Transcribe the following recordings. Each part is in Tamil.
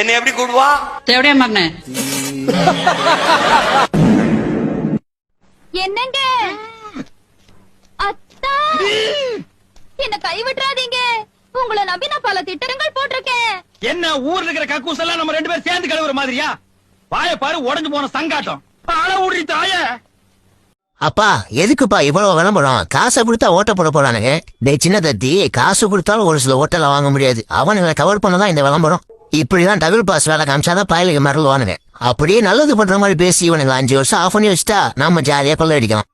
என்ன எப்படி கூடுவா தேவடியா மகனே. என்னங்க அத்தா, என்ன கைவிட்டுறாதீங்க. உங்களை நம்பி நான் பல திட்டங்கள் போட்டிருக்கேன். என்ன ஊர்ல இருக்கிற கக்கூஸ் எல்லாம் நம்ம 2 பேரும் சேர்ந்து கழுவுற மாதிரியா? வாய பாரு, உடஞ்சு போன சங்காட்டம். ஆள ஊடி தாய. அப்பா எதுக்குப்பா இவ்வளவு விளம்பரம்? காசை கொடுத்தா ஓட்ட போட போறானுங்க. டேய் சின்ன தத்தி, காசு கொடுத்தாலும் ஒரு சில ஓட்டல வாங்க முடியாது. அவனுங்களை கவர் பண்ணதான் இந்த விளம்பரம். இப்படிதான் டபுள் பாஸ் வேலை காமிச்சாதான் பயலுக்கு மறந்துவானுங்க. அப்படியே நல்லது பண்ற மாதிரி பேசி இவனுங்க 5 வருஷம் ஆஃப் பண்ணி வச்சுட்டா நாம ஜாலியா கொள்ள அடிக்கலாம்.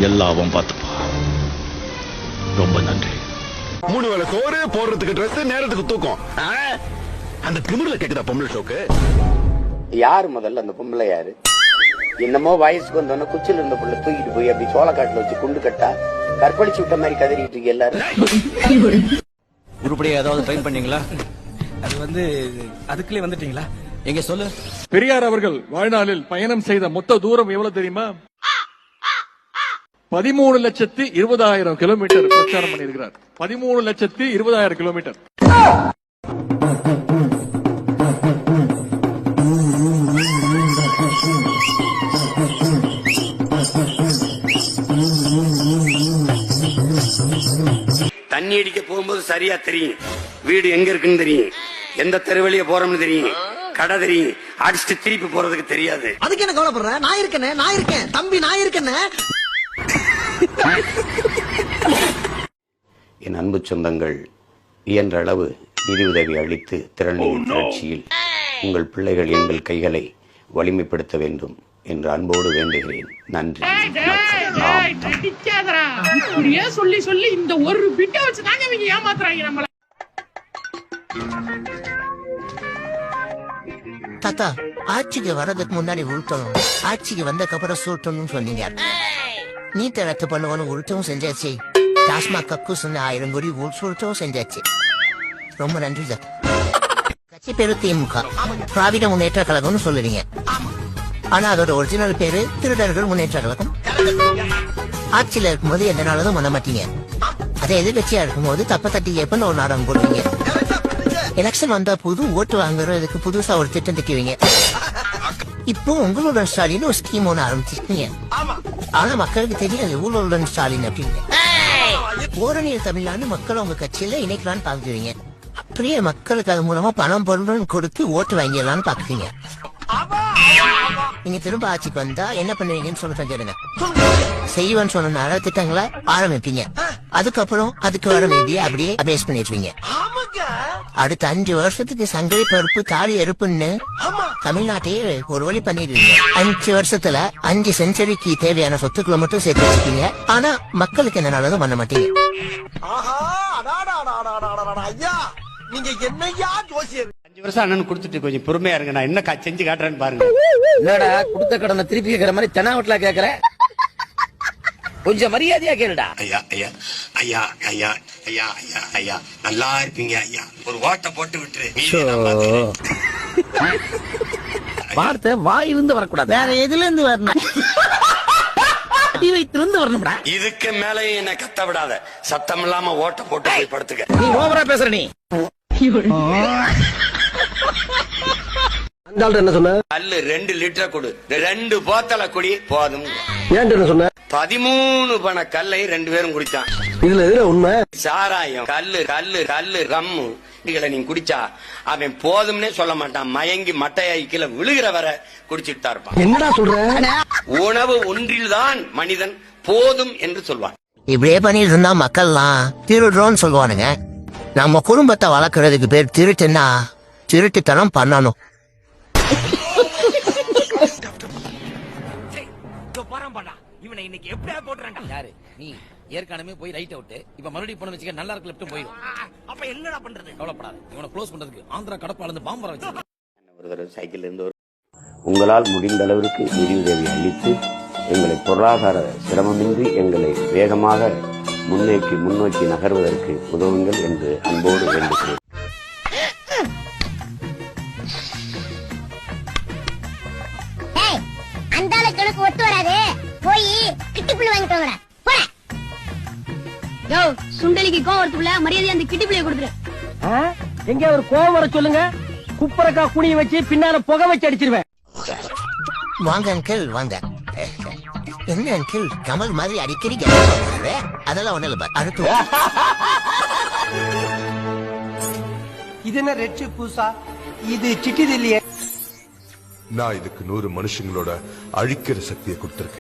எல்லாவும் பார்த்துப்பா. ரொம்ப நன்றி. 3 வேளை சோறு, போடுறதுக்கு ட்ரெஸ், நேரத்துக்கு தூக்கம். அந்த திமிர்ல கேக்குதா பொம்பளை ஷோக்கு? யாரு முதல்ல அந்த பொம்பளை யாரு? என்னமோ வயசுக்கு வந்தோன்னு குச்சில இருந்த புள்ள தூக்கிட்டு போய் அப்படி சோளக்காட்டுல வச்சு குண்டு கட்டா கற்பழிச்சு விட்ட மாதிரி கதறிட்டு இருக்கு எல்லாரும். உருப்படியா ஏதாவது ட்ரெயின் பண்ணீங்களா? அது அதுக்குள்ளே வந்துட்டீங்களா? எங்க சொல்லு. பெரியார் அவர்கள் வாழ்நாளில் பயணம் செய்த மொத்த தூரம் எவ்வளவு தெரியுமா? 13,20,000 கிலோமீட்டர் பிரச்சாரம் பண்ணியிருக்கிறார். 13,20,000 கிலோமீட்டர். தண்ணி அடிக்க போகும்போது சரியா தெரியும், வீடு எங்க இருக்குன்னு தெரியும், எந்த தெருவழிய போறோம்னு தெரியும், கடை தெரியும். அடிச்சுட்டு திருப்பி போறதுக்கு தெரியாது. அதுக்கு என்ன கவலைப்படுற? நான் இருக்கேன் தம்பி, நான் இருக்கேன். என் அன்பு சொந்தங்கள், இயன்ற அளவு நிதி உதவி அளித்து திறனின் புரட்சியில் உங்கள் பிள்ளைகள் எங்கள் கைகளை வலிமைப்படுத்த வேண்டும் என்று அன்போடு வேண்டுகிறேன். நன்றி. சொல்லி சொல்லி இந்த ஒரு பிட்ட வச்சு தாங்க இவங்க ஏமாத்துறாங்க நம்மள. தாத்தா, ஆட்சிக்கு வர்றதுக்கு முன்னாடி உருட்டணும், ஆட்சிக்கு வந்ததுக்கு அப்புறம் சுருட்டணும்னு சொன்னீங்க. நீட்ட ரத்து பண்ணுவோன்னு உருட்டவும் செஞ்சாச்சு. டாஸ்மாக் கக்கு சொன்ன 1000 கோடி சுருட்டவும் செஞ்சாச்சு. ரொம்ப நன்றி சார். கட்சி பேரு திமுக, திராவிட முன்னேற்ற கழகம்னு சொல்லுவீங்க. ஆனா அதோட ஒரிஜினல் பேரு திருடர்கள் முன்னேற்ற கழகம். ஆட்சியில இருக்கும்போது எந்த நாளும் பண்ண மாட்டீங்க. அதே எதிர்கட்சியா இருக்கும்போது தப்ப தட்டி ஏப்பன்னு ஒரு நாடகம் போடுவீங்க. எலெக்ஷன் வந்தா புது ஓட்டு வாங்குறதுக்கு புதுசா ஒரு திட்டம் திக்குவீங்க. இப்போ உங்களோட ஸ்டாலின் ஒரு ஸ்கீம் ஒண்ணு ஆரம்பிச்சிருக்கீங்க. ஆனா மக்களுக்கு தெரியாது ஊழலுடன் ஸ்டாலின் அப்படின்னு. ஓரணியில் தமிழ்நாடு மக்கள் உங்க கட்சியில இணைக்கலான்னு பாக்குறீங்க. அப்படியே மக்களுக்கு அது மூலமா பணம் பொருள் கொடுத்து ஓட்டு வாங்கிடலான்னு பாக்குறீங்க. நீங்க திரும்ப ஆட்சிக்கு வந்தா என்ன பண்ணுவீங்கன்னு சொல்ல தெரிஞ்சிருங்க. செய்வன்னு சொன்ன திட்டங்களை ஆரம்பிப்பீங்க. அதுக்கப்புறம் அதுக்கு வர வேண்டிய அப்படியே அபேஸ் பண்ணிடுவீங்க. அடுத்த 5 வருஷத்துக்கு சங்கரி பருப்பு தாலி எருப்புன்னு தமிழ்நாட்டையே ஒரு வழி பண்ணிடுவீங்க. 5 வருஷத்துல 5 செஞ்சுரிக்கு தேவையான சொத்துக்களை மட்டும் சேர்த்து வச்சுக்கீங்க. ஆனா மக்களுக்கு என்ன நல்லதும் பண்ண மாட்டீங்க. நீங்க என்னையா ஜோசியர்? 5 வருஷம் அண்ணன் கொடுத்துட்டு கொஞ்சம் பொறுமையா இருங்க, நான் என்ன செஞ்சு காட்டுறேன்னு பாருங்க. என்னடா கொடுத்த கடனை திருப்பி கேக்குற மாதிரி தெனாவட்ல கேக்குற? கொஞ்சம் மரியாதையா கேளுடா. ஐயா ஐயா ஐயா ஐயா ஐயா ஐயா ஐயா நல்லா இருப்பீங்க ஐயா. ஒரு ஓட்டை போட்டு விட்டுரு. வார்த்தை வாயிலிருந்து வரக்கூடாது, வேற எதுல இருந்து வரணும்? அடி வைத்திருந்து வரணும்டா. இதுக்கு மேலே என்ன கத்த விடாத. சத்தம் இல்லாம ஓட்ட போட்டு போய் படுத்துக்க. நீ ஓவரா பேசுற. நீ அந்த ஆள் என்ன சொன்ன? கல்லு 2 லிட்டர் கொடு, 2 போத்தலை குடி போதும். ஏன் என்ன சொன்ன? 13 பண கல்லை 2 பேரும் குடிச்சான். இதுல எதுல உண்மை? சாராயம், கல்லு கல்லு கல்லு ரம்மு இதுகளை நீ குடிச்சா அவன் போதும்னே சொல்ல மாட்டான். மயங்கி மட்டையாய் கீழே விழுகிற வரை குடிச்சிட்டு தான் இருப்பான். என்னடா சொல்ற? உணவு ஒன்றில்தான் மனிதன் போதும் என்று சொல்வான். இப்படியே பண்ணிட்டு இருந்தா மக்கள்லாம் திருடுறோம்னு சொல்லுவானுங்க. நம்ம குடும்பத்தை வளர்க்கறதுக்கு பேர் திருட்டுன்னா திருட்டுத்தனம் பண்ணணும். இவனை இன்னைக்கு எப்படியா போடுறாங்க? யாரு நீ? ஏற்கனவே போய் ரைட் அவுட், இப்ப மறுபடியும் போன வச்சுக்க நல்லா இருக்கு, லெஃப்ட் போயிடும். அப்ப என்னடா பண்றது? கவலைப்படாத, இவனை க்ளோஸ் பண்றதுக்கு ஆந்திரா கடப்பால இருந்து பாம்பர வச்சிருக்கேன். ஒரு தடவை சைக்கிள் இருந்து உங்களால் முடிந்த அளவிற்கு நிதி உதவி அளித்து எங்களை பொருளாதார சிரமமின்றி எங்களை வேகமாக முன்னோக்கி நகர்வதற்கு உதவுங்கள் என்று அன்போடு வேண்டுகிறேன். ஒத்து வராது, போய் கிட்டிப்புள்ளி வாங்கிட்டு வாங்கடா. சுண்டலிக்கு கோவம் வரதுக்குள்ள மரியாதை அந்த கிட்டிப்புள்ளியை கொடுத்துரு. எங்க ஒரு கோவம் வர சொல்லுங்க, குப்பரக்கா குனிய வச்சு பின்னால புகை வச்சு அடிச்சிருவேன். வாங்க அங்கிள் வாங்க. என்ன அங்கிள் கமல் மாதிரி அடிக்கடி கெட்டப் பண்றாரு? அதெல்லாம் ஒண்ணு இல்ல அடுத்து. இது என்ன ரெட் பூசா? இது சிட்டி இல்லையே. நான் இதுக்கு 100 மனுஷங்களோட அழிக்கிற சக்தியை கொடுத்திருக்கேன்.